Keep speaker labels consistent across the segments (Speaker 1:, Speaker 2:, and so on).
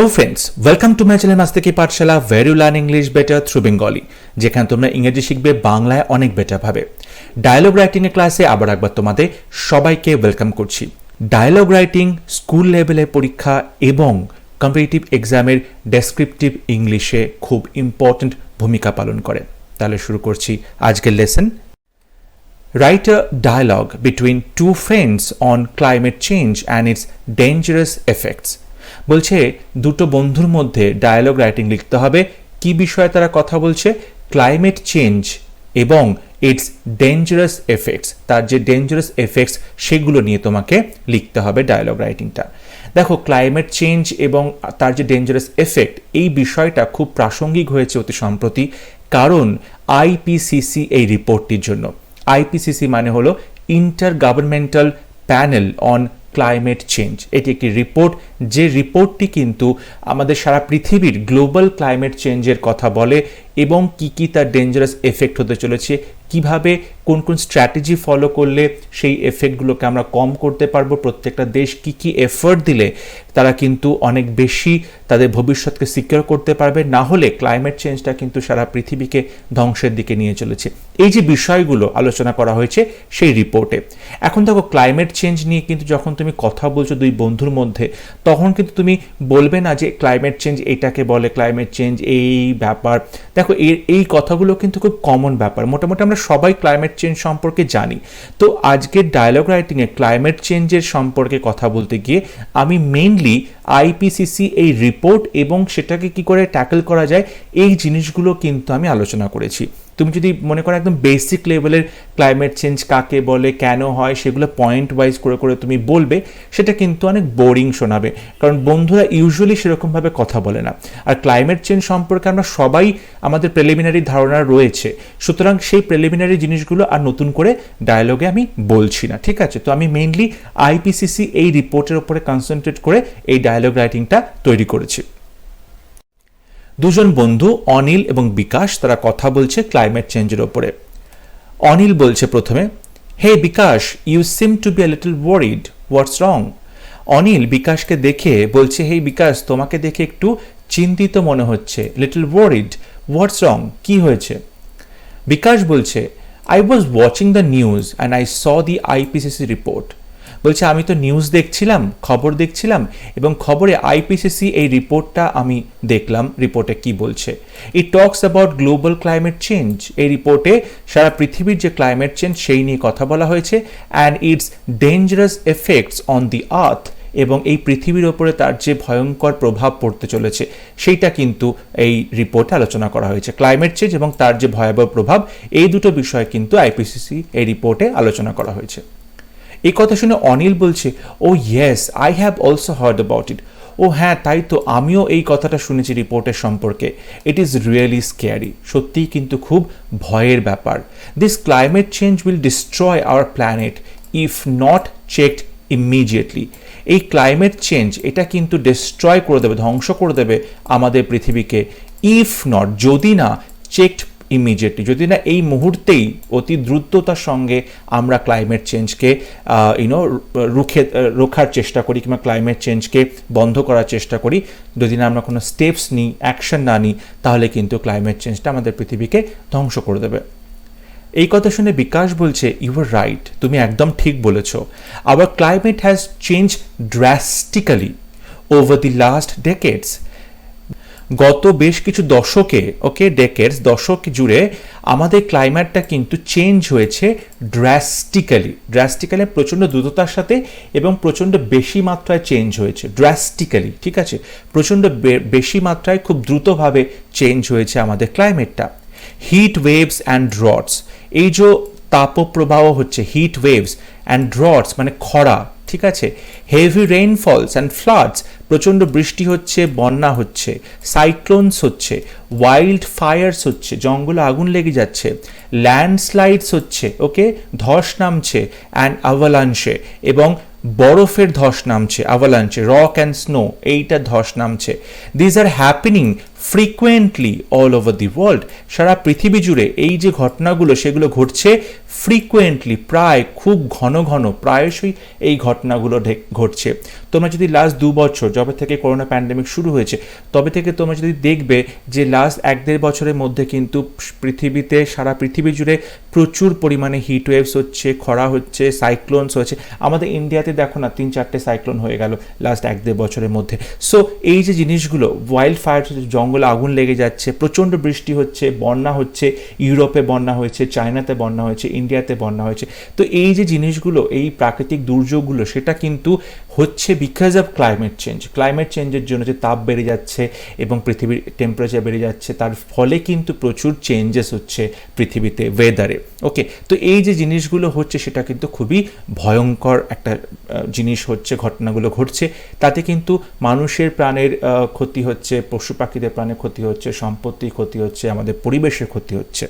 Speaker 1: Hello friends, welcome to my channel Mastaki Pathshala where you learn English better through Bengali, যেখানে তোমরা ইংরেজি শিখবে বাংলায় অনেক বেটার ভাবে। ডায়ালগ রাইটিং এর ক্লাসে আবার একবার তোমাদের সবাইকে ওয়েলকাম করছি। ডায়ালগ রাইটিং স্কুল লেভেলের পরীক্ষা এবং কম্পিটিটিভ এক্সামের ডেসক্রিপটিভ ইংলিশে খুব ইম্পর্ট্যান্ট ভূমিকা পালন করে। তাহলে শুরু করছি আজকের lesson. Write a dialogue between two friends on climate change and its dangerous effects. বলছে দুটো বন্ধুর মধ্যে ডায়ালগ রাইটিং লিখতে হবে। কি বিষয়ে তারা কথা বলছে? ক্লাইমেট চেঞ্জ এবং ইটস ডেঞ্জারাস এফেক্টস। তার যে ডেঞ্জারাস এফেক্টস সেগুলো নিয়ে তোমাকে লিখতে হবে ডায়ালগ রাইটিংটা। দেখো, ক্লাইমেট চেঞ্জ এবং তার যে ডেঞ্জারাস এফেক্ট, এই বিষয়টা খুব প্রাসঙ্গিক হয়েছে অতি সম্প্রতি, কারণ আইপিসিসি এই রিপোর্টটির জন্য। আইপিসিসি মানে হলো inter governmental panel on climate change. এটি একটি রিপোর্ট, যে রিপোর্টটি কিন্তু আমাদের সারা পৃথিবীর গ্লোবাল ক্লাইমেট চেঞ্জের কথা বলে এবং কি তার ডেঞ্জারাস এফেক্ট হতে চলেছে, কিভাবে কোন কোন স্ট্র্যাটেজি ফলো করলে সেই এফেক্টগুলোকে আমরা কম করতে পারবো, প্রত্যেকটা দেশ কি এফোর্ট দিলে তারা কিন্তু অনেক বেশি তাদের ভবিষ্যৎকে সিকিউর করতে পারবে, না হলে ক্লাইমেট চেঞ্জটা কিন্তু সারা পৃথিবীকে ধ্বংসের দিকে নিয়ে চলেছে। এই যে বিষয়গুলো আলোচনা করা হয়েছে সেই রিপোর্টে। এখন দেখো, ক্লাইমেট চেঞ্জ নিয়ে কিন্তু যখন তুমি কথা বলছো দুই বন্ধুর মধ্যে, তখন কিন্তু তুমি বলবে না যে ক্লাইমেট চেঞ্জ এটাকে বলে, ক্লাইমেট চেঞ্জ এই ব্যাপার। দেখো, এই কথাগুলো কিন্তু খুব কমন ব্যাপার, মোটামুটি আমরা সবাই ক্লাইমেট চেঞ্জ সম্পর্কে জানি। তো আজকের ডায়ালগ রাইটিংয়ে ক্লাইমেট চেঞ্জের সম্পর্কে কথা বলতে গিয়ে আমি মেইনলি আইপিসিসি এই রিপোর্ট এবং সেটাকে কি করে ট্যাকল করা যায় এই জিনিসগুলো কিন্তু আমি আলোচনা করেছি। তুমি যদি মনে করো একদম বেসিক লেভেলের ক্লাইমেট চেঞ্জ কাকে বলে, কেন হয়, সেগুলো পয়েন্ট ওয়াইজ করে তুমি বলবে, সেটা কিন্তু অনেক বোরিং শোনাবে, কারণ বন্ধুরা ইউজুয়ালি সেরকমভাবে কথা বলে না। আর ক্লাইমেট চেঞ্জ সম্পর্কে আমরা সবাই, আমাদের প্রিলিমিনারি ধারণা রয়েছে, সুতরাং সেই প্রিলিমিনারি জিনিসগুলো আর নতুন করে ডায়ালগে আমি বলছি না, ঠিক আছে? তো আমি মেইনলি আইপিসিসি এই রিপোর্টের উপরে কনসেন্ট্রেট করে এই ডায়ালগ রাইটিংটা তৈরি করেছি। দুজন বন্ধু অনিল এবং বিকাশ, তারা কথা বলছে ক্লাইমেট চেঞ্জের ওপরে। অনিল বলছে প্রথমে, hey Bikash, you seem to be a little worried, what's wrong? Anil বিকাশকে দেখে বলছে, হে বিকাশ, তোমাকে দেখে একটু চিন্তিত মনে হচ্ছে, লিটল ওয়ারিড, হোয়াটস রং? কি হয়েছে? বিকাশ বলছে, I was watching the news and I saw the IPCC report. বলছে, আমি তো নিউজ দেখছিলাম, খবর দেখছিলাম, এবং খবরে আইপিসিসি এই রিপোর্টটা আমি দেখলাম। রিপোর্টে কি বলছে? It talks about global climate change. এই রিপোর্টে সারা পৃথিবীর যে ক্লাইমেট চেঞ্জ সেই নিয়ে কথা বলা হয়েছে, and its dangerous effects on the earth, এবং এই পৃথিবীর ওপরে তার যে ভয়ঙ্কর প্রভাব পড়তে চলেছে সেইটা কিন্তু এই রিপোর্টে আলোচনা করা হয়েছে। ক্লাইমেট চেঞ্জ এবং তার যে ভয়াবহ প্রভাব, এই দুটো বিষয় কিন্তু আইপিসিসি এই রিপোর্টে আলোচনা করা হয়েছে। এই কথা শুনে অনিল বলছে, oh yes, I have also heard about it. ও হ্যাঁ, তাই তো, আমিও এই কথাটা শুনেছি রিপোর্টের সম্পর্কে। It is really scary. সত্যিই কিন্তু খুব ভয়ের ব্যাপার। This climate change will destroy our planet if not checked immediately. এই ক্লাইমেট চেঞ্জ এটা কিন্তু ডিস্ট্রয় করে দেবে, ধ্বংস করে দেবে আমাদের পৃথিবীকে, ইফ নট, যদি না চেকড ইমিডিয়েটলি, যদি না এই মুহূর্তেই অতি দ্রুততার সঙ্গে আমরা ক্লাইমেট চেঞ্জকে রোখার চেষ্টা করি, কিংবা ক্লাইমেট চেঞ্জকে বন্ধ করার চেষ্টা করি, যদি না আমরা কোনো স্টেপস নিই, অ্যাকশন না নিই, তাহলে কিন্তু ক্লাইমেট চেঞ্জটা আমাদের পৃথিবীকে ধ্বংস করে দেবে। এই কথা শুনে বিকাশ বলছে, ইউ আর রাইট, তুমি একদম ঠিক বলেছ। Our climate has change drastically over the last decades. গত বেশ কিছু দশকে, ডেকেডস, দশক জুড়ে আমাদের ক্লাইমেটটা কিন্তু চেঞ্জ হয়েছে ড্রাস্টিক্যালি। প্রচণ্ড দ্রুততার সাথে এবং প্রচণ্ড বেশি মাত্রায় চেঞ্জ হয়েছে, ড্রাস্টিক্যালি, ঠিক আছে? প্রচণ্ড বেশি মাত্রায়, খুব দ্রুতভাবে চেঞ্জ হয়েছে আমাদের ক্লাইমেটটা। হিট ওয়েভস অ্যান্ড ড্রটস, এই যে তাপপ্রবাহ হচ্ছে, হিট ওয়েভস অ্যান্ড ড্রটস মানে খরা, ঠিক আছে? হেভি রেইনফলস অ্যান্ড ফ্লাডস, প্রচণ্ড বৃষ্টি হচ্ছে, বন্যা হচ্ছে, সাইক্লোনস হচ্ছে, ওয়াইল্ড ফায়ার্স হচ্ছে, জঙ্গলে আগুন লেগে যাচ্ছে, ল্যান্ডস্লাইডস হচ্ছে, ধস নামছে, অ্যান্ড আভালাঞ্চে, এবং বরফের ধস নামছে, আভালাঞ্চে, রক অ্যান্ড স্নো, এইটা ধস নামছে। These are happening frequently all over the world. সারা পৃথিবী জুড়ে এই যে ঘটনাগুলো সেগুলো ঘটছে ফ্রিকুয়েন্টলি, প্রায় খুব ঘন ঘন, প্রায়শই এই ঘটনাগুলো ঘটছে। তোমরা যদি লাস্ট 2 বছর যবে থেকে করোনা প্যান্ডেমিক শুরু হয়েছে তবে থেকে তোমরা যদি দেখবে যে লাস্ট 1-1.5 বছরের মধ্যে কিন্তু পৃথিবীতে, সারা পৃথিবী জুড়ে প্রচুর পরিমাণে হিট ওয়েভস হচ্ছে, খরা হচ্ছে, সাইক্লোনস হচ্ছে। আমাদের ইন্ডিয়াতে দেখো না 3-4টে সাইক্লোন হয়ে গেল লাস্ট 1-1.5 বছরের মধ্যে। সো এই যে জিনিসগুলো, ওয়াইল্ড ফায়ার, জঙ্গলে আগুন লেগে যাচ্ছে, প্রচণ্ড বৃষ্টি হচ্ছে, বন্যা হচ্ছে, ইউরোপে বন্যা হয়েছে, চায়নাতে বন্যা হয়েছে, ইন্ডিয়াতে বন্যা হয়েছে। তো এই যে জিনিসগুলো, এই প্রাকৃতিক দুর্যোগগুলো, সেটা কিন্তু হচ্ছে because of climate change. Climate চেঞ্জের জন্য যে তাপ বেড়ে যাচ্ছে এবং পৃথিবীর টেম্পারেচার বেড়ে যাচ্ছে, তার ফলে কিন্তু প্রচুর চেঞ্জেস হচ্ছে পৃথিবীতে, ওয়েদারে। ওকে, তো এই যে জিনিসগুলো হচ্ছে সেটা কিন্তু খুবই ভয়ঙ্কর একটা জিনিস হচ্ছে, ঘটনাগুলো ঘটছে। তাতে কিন্তু মানুষের প্রাণের ক্ষতি হচ্ছে, পশু পাখিদের প্রাণের ক্ষতি হচ্ছে, সম্পত্তির ক্ষতি হচ্ছে, আমাদের পরিবেশের ক্ষতি হচ্ছে।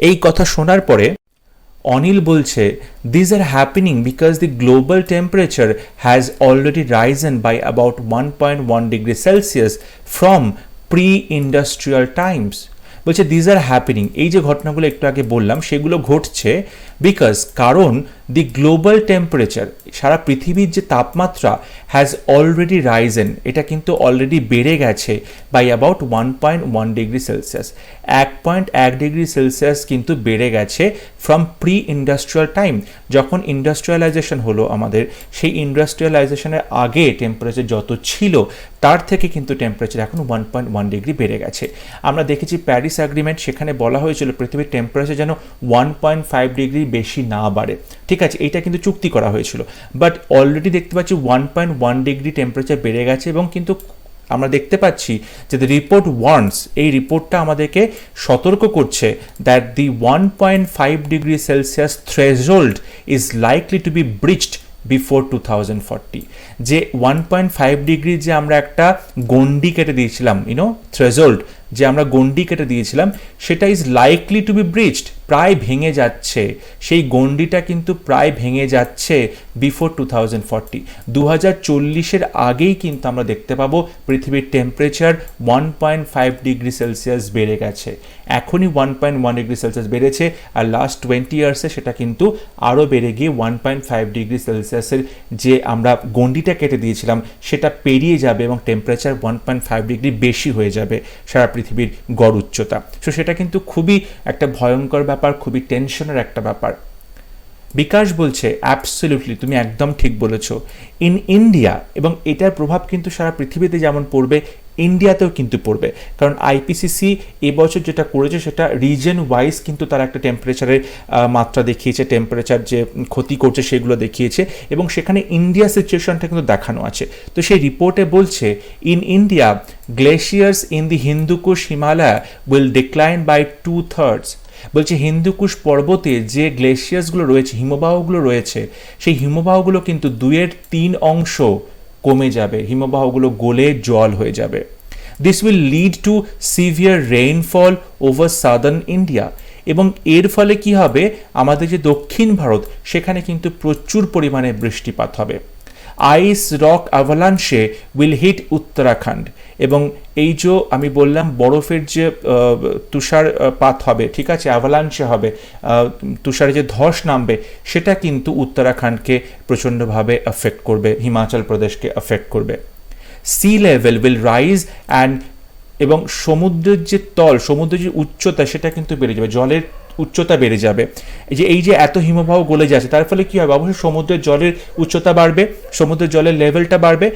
Speaker 1: এই কথা শোনার পরে অনিল বলছে, these are happening because the global temperature has already risen by about 1.1 degree Celsius from pre-industrial times। বলছে দিজ আর হ্যাপেনিং, এই যে ঘটনাগুলো একটু আগে বললাম সেগুলো ঘটছে বিকজ, কারণ দি গ্লোবাল টেম্পারেচার, সারা পৃথিবীর যে তাপমাত্রা, হ্যাজ অলরেডি রাইজেন, এটা কিন্তু অলরেডি বেড়ে গেছে by about 1.1 degree Celsius. 1.1 degree Celsius কিন্তু বেড়ে গেছে ফ্রম প্রি ইন্ডাস্ট্রিয়াল টাইম। যখন ইন্ডাস্ট্রিয়ালাইজেশন হলো আমাদের, সেই ইন্ডাস্ট্রিয়ালাইজেশনের আগে টেম্পারেচার যত ছিল তার থেকে কিন্তু টেম্পারেচার এখন 1.1 ডিগ্রি বেড়ে গেছে। আমরা দেখেছি প্যারিস অ্যাগ্রিমেন্ট, সেখানে বলা হয়েছিল পৃথিবীর টেম্পারেচার যেন 1.5 ডিগ্রি বেশি না বাড়ে। ঠিক আছে, এইটা কিন্তু চুক্তি করা হয়েছিল, বাট অলরেডি দেখতে পাচ্ছি 1.1 ডিগ্রি টেম্পারেচার বেড়ে গেছে। এবং কিন্তু আমরা দেখতে পাচ্ছি যে দ্য রিপোর্ট ওয়ার্নস, এই রিপোর্টটা আমাদেরকে সতর্ক করছে that the 1.5 degree Celsius threshold is likely to be breached before 2040। যে 1.5 ডিগ্রি যে আমরা একটা গন্ডি কেটে দিয়েছিলাম, থ্রেশহোল্ড যে আমরা গন্ডি কেটে দিয়েছিলাম, সেটা ইজ লাইকলি টু বি ব্রিচড, প্রায় ভেঙে যাচ্ছে। সেই গন্ডিটা কিন্তু প্রায় ভেঙে যাচ্ছে বিফোর 2040। 2040-এর আগেই কিন্তু আমরা দেখতে পাবো পৃথিবীর টেম্পারেচার 1.5 ডিগ্রি সেলসিয়াস বেড়ে গেছে। এখনই 1.1 ডিগ্রি সেলসিয়াস বেড়েছে, আর লাস্ট 20 ইয়ার্সে সেটা কিন্তু আরও বেড়ে গিয়ে 1.5 ডিগ্রি সেলসিয়াসের যে আমরা গন্ডিটা কেটে দিয়েছিলাম সেটা পেরিয়ে যাবে এবং টেম্পারেচার 1.5 ডিগ্রি বেশি হয়ে যাবে সারা পৃথিবীর গড় উচ্চতা। সো সেটা কিন্তু খুবই একটা ভয়ঙ্কর ব্যাপার, খুবই টেনশনের একটা ব্যাপার। বিকাশ বলছে অ্যাবসলিউটলি, তুমি একদম ঠিক বলেছ। ইন ইন্ডিয়া, এবং এটার প্রভাব কিন্তু সারা পৃথিবীতে যেমন পড়বে, ইন্ডিয়াতেও কিন্তু পড়বে। কারণ আইপিসিসি এবছর যেটা করেছে সেটা রিজন ওয়াইজ কিন্তু তারা একটা টেম্পারেচারের মাত্রা দেখিয়েছে, টেম্পারেচার যে ক্ষতি করছে সেগুলো দেখিয়েছে, এবং সেখানে ইন্ডিয়া সিচুয়েশনটা কিন্তু দেখানো আছে। তো সেই রিপোর্টে বলছে, in India glaciers in the Hindu Kush Himalaya will decline by 2/3। বলছে হিন্দুকুশ পর্বতে যে গ্লেশিয়ার্সগুলো রয়েছে, হিমবাহগুলো রয়েছে, সেই হিমবাহগুলো কিন্তু 2/3 অংশ কমে যাবে, হিমবাহগুলো গলে জল হয়ে যাবে। This will lead to severe rainfall over southern India. এবং এর ফলে কি হবে, আমাদের যে দক্ষিণ ভারত সেখানে কিন্তু প্রচুর পরিমাণে বৃষ্টিপাত হবে। আইস রক অ্যাভালান্সে উইল হিট উত্তরাখণ্ড। এবং এই যে আমি বললাম বরফের যে তুষারপাত হবে, ঠিক আছে, অ্যাভালান্সে হবে, তুষারের যে ধস নামবে, সেটা কিন্তু উত্তরাখণ্ডকে প্রচণ্ডভাবে এফেক্ট করবে, হিমাচল প্রদেশকে এফেক্ট করবে। Sea level will rise and, এবং সমুদ্রের যে তল, সমুদ্রের যে উচ্চতা সেটা কিন্তু বেড়ে যাবে, জলের উচ্চতা বেড়ে যাবে। এই যে এত হিমবাহ গলে যাচ্ছে তার ফলে কি হবে, অবশ্যই সমুদ্রের জলের উচ্চতা বাড়বে, সমুদ্রের জলের লেভেলটা বাড়বে,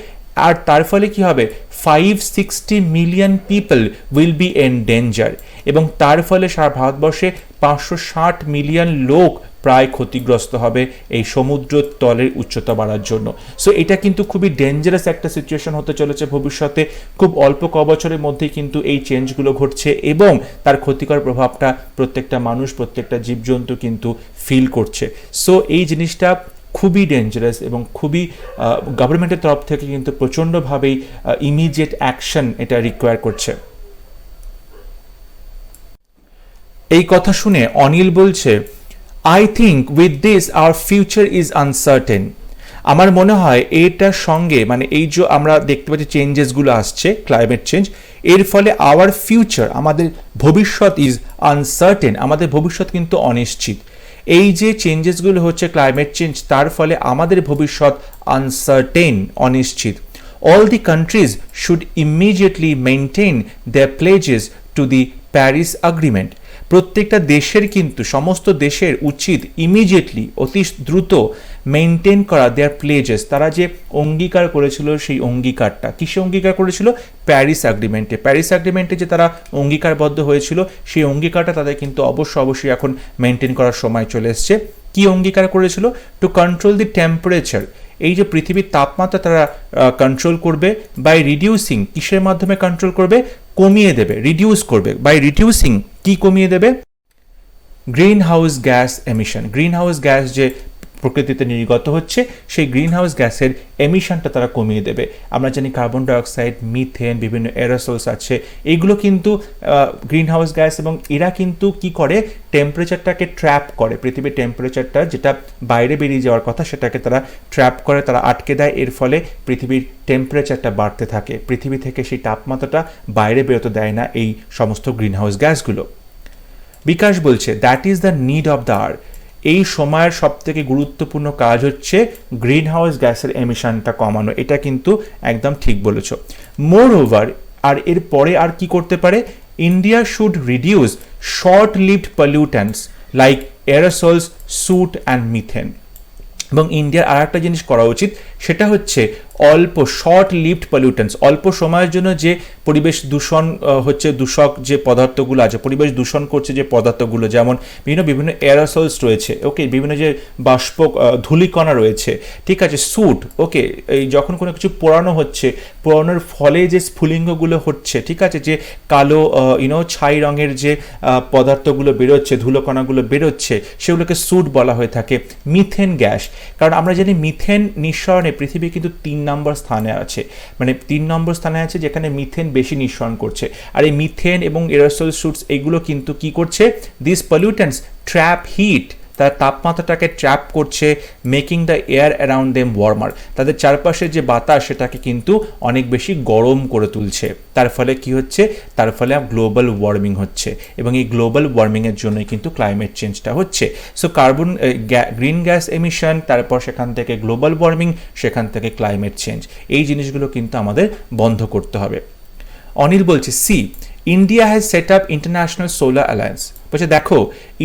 Speaker 1: আর তার ফলে কি হবে, 560 million people will be in danger. এবং তার ফলে সারা ভারতবর্ষে 560 মিলিয়ন লোক প্রায় ক্ষতিগ্রস্ত হবে এই সমুদ্র তলের উচ্চতা বাড়ার জন্য। সো এটা কিন্তু খুবই ডেঞ্জারাস একটা সিচুয়েশন হতে চলেছে ভবিষ্যতে। খুব অল্প বছরের মধ্যেই কিন্তু এই চেঞ্জগুলো ঘটছে এবং তার ক্ষতিকর প্রভাবটা প্রত্যেকটা মানুষ, প্রত্যেকটা জীবজন্তু কিন্তু ফিল করছে। সো এই জিনিসটা খুবই ডেঞ্জারাস এবং খুবই গভর্নমেন্টের তরফ থেকে কিন্তু প্রচণ্ডভাবেই ইমিডিয়েট অ্যাকশন এটা রিকোয়ার করছে। এই কথা শুনে অনিল বলছে, I think with this our future is uncertain. আমার মনে হয় এইটার সঙ্গে মানে এই যে আমরা দেখতে পাচ্ছি চেঞ্জেসগুলো আসছে ক্লাইমেট চেঞ্জ, এর ফলে আওয়ার ফিউচার আমাদের ভবিষ্যৎ ইজ আনসার্টেন, আমাদের ভবিষ্যৎ কিন্তু অনিশ্চিত। এই যে চেঞ্জেসগুলো হচ্ছে ক্লাইমেট চেঞ্জ, তার ফলে আমাদের ভবিষ্যৎ আনসার্টেন, অনিশ্চিত। All the countries should immediately maintain their pledges to the Paris Agreement. প্রত্যেকটা দেশের কিন্তু সমস্ত দেশের উচিত ইমিডিয়েটলি অতি দ্রুত মেনটেন করা দেয়ার প্লেজেস, তারা যে অঙ্গীকার করেছিল সেই অঙ্গীকারটা, কিসে অঙ্গীকার করেছিল? প্যারিস অ্যাগ্রিমেন্টে। প্যারিস অ্যাগ্রিমেন্টে যে তারা অঙ্গীকারবদ্ধ হয়েছিল সেই অঙ্গীকারটা তাদের কিন্তু অবশ্যই এখন মেনটেন করার সময় চলে এসছে। কি অঙ্গীকার করেছিল? টু কন্ট্রোল দি টেম্পারেচার, এই যে পৃথিবীর তাপমাত্রা তারা কন্ট্রোল করবে বাই রিডিউসিং, কিসের মাধ্যমে কন্ট্রোল করবে? কমিয়ে দেবে, রিডিউস করবে। বাই রিডিউসিং কি কমিয়ে দেবে? Green house gas emission. Green house gas যে প্রকৃতিতে নির্গত হচ্ছে সেই গ্রিন হাউস গ্যাসের এমিশনটা তারা কমিয়ে দেবে। আমরা জানি কার্বন ডাইঅক্সাইড, মিথেন, বিভিন্ন এরোসলস আছে, এইগুলো কিন্তু গ্রিন হাউস গ্যাস, এবং এরা কিন্তু কি করে? টেম্পারেচারটাকে ট্র্যাপ করে, পৃথিবীর টেম্পারেচারটা যেটা বাইরে বেরিয়ে যাওয়ার কথা সেটাকে তারা ট্র্যাপ করে, তারা আটকে দেয়। এর ফলে পৃথিবীর টেম্পারেচারটা বাড়তে থাকে, পৃথিবী থেকে সেই তাপমাত্রাটা বাইরে বেরোতে দেয় না এই সমস্ত গ্রিন হাউস গ্যাসগুলো। বিকাশ বলছে that is the need of the hour, এই সময়ের সবথেকে গুরুত্বপূর্ণ কাজ হচ্ছে গ্রিন হাউস গ্যাসের এমিশনটা কমানো। এটা কিন্তু একদম ঠিক বলেছ। মোর ওভার, আর এর পরে আর কি করতে পারে? India should reduce short lived pollutants like aerosols, soot and methane. এবং ইন্ডিয়ার আর একটা জিনিস করা উচিত, সেটা হচ্ছে অল্প শর্ট লিভড পলিউটেন্টস, অল্প সময়ের জন্য যে পরিবেশ দূষণ হচ্ছে, দূষক যে পদার্থগুলো আছে, পরিবেশ দূষণ করছে যে পদার্থগুলো, যেমন বিভিন্ন এরোসলস রয়েছে, ওকে, বিভিন্ন যে বাষ্প ধূলিকণা রয়েছে, ঠিক আছে, সুট, ওকে, এই যখন কোনো কিছু পোড়ানো হচ্ছে, পোড়ানোর ফলে যে স্ফুলিঙ্গগুলো হচ্ছে, ঠিক আছে, যে কালো ছাই রঙের যে পদার্থগুলো বেরোচ্ছে, ধুলোকণাগুলো বেরোচ্ছে, সেগুলোকে সুট বলা হয়ে থাকে। মিথেন গ্যাস, কারণ আমরা জানি মিথেন নিঃসরণে পৃথিবী কিন্তু 3 নম্বর স্থানে আছে, মানে 3 নম্বর স্থানে আছে যেখানে মিথেন বেশি নিঃসরণ করছে। আর এই মিথেন এবং এরোসল সুটস এগুলো কিন্তু কি করছে? দিস পলিউটেন্টস ট্র্যাপ হিট, তার তাপমাত্রাটাকে ট্র্যাপ করছে, making the air around them warmer, তাদের চারপাশে যে বাতাস সেটাকে কিন্তু অনেক বেশি গরম করে তুলছে। তার ফলে কি হচ্ছে? তার ফলে গ্লোবাল ওয়ার্মিং হচ্ছে, এবং এই গ্লোবাল ওয়ার্মিংয়ের জন্যই কিন্তু ক্লাইমেট চেঞ্জটা হচ্ছে। So carbon green gas emission, তারপর সেখান থেকে গ্লোবাল ওয়ার্মিং, সেখান থেকে ক্লাইমেট চেঞ্জ, এই জিনিসগুলো কিন্তু আমাদের বন্ধ করতে হবে। অনিল বলছে see India has set up International Solar Alliance. বলছে দেখো,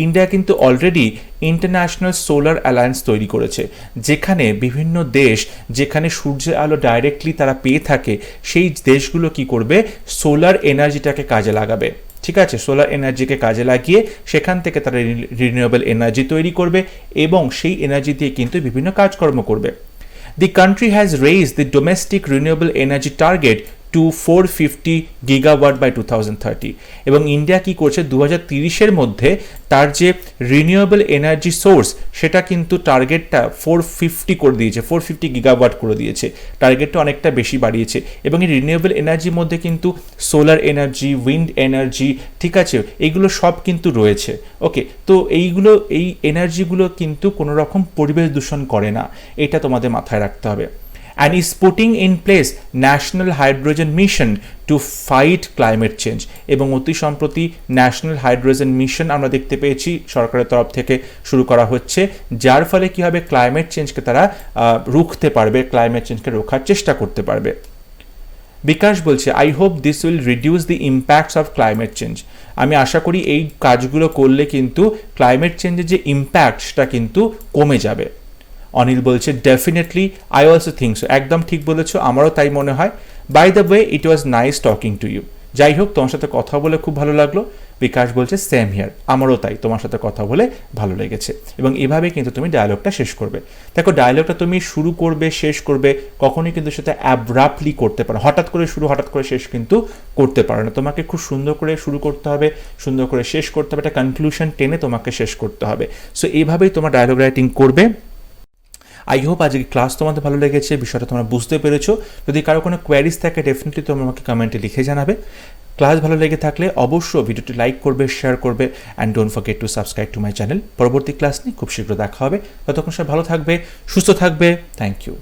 Speaker 1: ইন্ডিয়া কিন্তু অলরেডি ইন্টারন্যাশনাল সোলার অ্যালায়েন্স তৈরি করেছে, যেখানে বিভিন্ন দেশ যেখানে সূর্যের আলো ডাইরেক্টলি তারা পেয়ে থাকে, সেই দেশগুলো কি করবে? সোলার এনার্জিটাকে কাজে লাগাবে, ঠিক আছে, সোলার এনার্জিকে কাজে লাগিয়ে সেখান থেকে তারা রিনিউয়েবল এনার্জি তৈরি করবে, এবং সেই এনার্জি দিয়ে কিন্তু বিভিন্ন কাজকর্ম করবে। The country has raised the domestic renewable energy target to 450 gigawatt by 2030, এবং ইন্ডিয়া কি করছে 2030-এর মধ্যে তার যে রিনিউয়েবল এনার্জি সোর্স সেটা কিন্তু টার্গেটটা 450 করে দিয়েছে, 450 গিগাওয়াট করে দিয়েছে, টার্গেটটা অনেকটা বেশি বাড়িয়েছে। এবং এই রিনিউয়েবল এনার্জির মধ্যে কিন্তু সোলার এনার্জি, উইন্ড এনার্জি, ঠিক আছে, এইগুলো সব কিন্তু রয়েছে। ওকে, তো এই এনার্জিগুলো কিন্তু কোনো রকম পরিবেশ দূষণ করে না, এটা তোমাদের মাথায় রাখতে হবে। and is putting in place national hydrogen mission to fight climate change, এবং অতি সম্প্রতি ন্যাশনাল হাইড্রোজেন মিশন আমরা দেখতে পেয়েছি সরকারের তরফ থেকে শুরু করা হচ্ছে, যার ফলে কি হবে? ক্লাইমেট চেঞ্জকে তারা রুখতে পারবে, ক্লাইমেট চেঞ্জকে রোখার চেষ্টা করতে পারবে। বিকাশ বলছে I hope this will reduce the impacts of climate change. আমি আশা করি এই কাজগুলো করলে কিন্তু ক্লাইমেট চেঞ্জের যে ইম্প্যাক্ট সেটা কিন্তু কমে যাবে। অনিল বলছে definitely, I also think so, একদম ঠিক বলেছো, আমারও তাই মনে হয়। By the way, it was nice talking to you. যাই হোক, তোমার সাথে কথা বলে খুব ভালো লাগলো। বিকাশ বলছে সেম হিয়ার, আমারও তাই, তোমার সাথে কথা বলে ভালো লেগেছে। এবং এভাবে কিন্তু তুমি ডায়লগটা শেষ করবে। দেখো, ডায়লগটা তুমি শুরু করবে, শেষ করবে, কখনোই কিন্তু সেটা অ্যাব্রাপ্টলি করতে পারো, হঠাৎ করে শুরু হঠাৎ করে শেষ কিন্তু করতে পারো না। তোমাকে খুব সুন্দর করে শুরু করতে হবে, সুন্দর করে শেষ করতে হবে, একটা কনক্লুশন টেনে তোমাকে শেষ করতে হবে। সো এইভাবেই তোমার ডায়লগ রাইটিং করবে। আই হোপ আজকে ক্লাস তোমাদের ভালো লেগেছে, বিষয়টা তোমরা বুঝতে পেরেছো। যদি কারো কোনো কোয়ারিজ থাকে ডেফিনেটলি তোমরা আমাকে কমেন্টে লিখে জানাবে। ক্লাস ভালো লেগে থাকলে অবশ্যই ভিডিওটি লাইক করবে, শেয়ার করবে and don't forget to subscribe to my channel. পরবর্তী ক্লাস নিয়ে খুব শীঘ্র দেখা হবে। ততক্ষণ সবাই ভালো থাকবে, সুস্থ থাকবে। Thank you.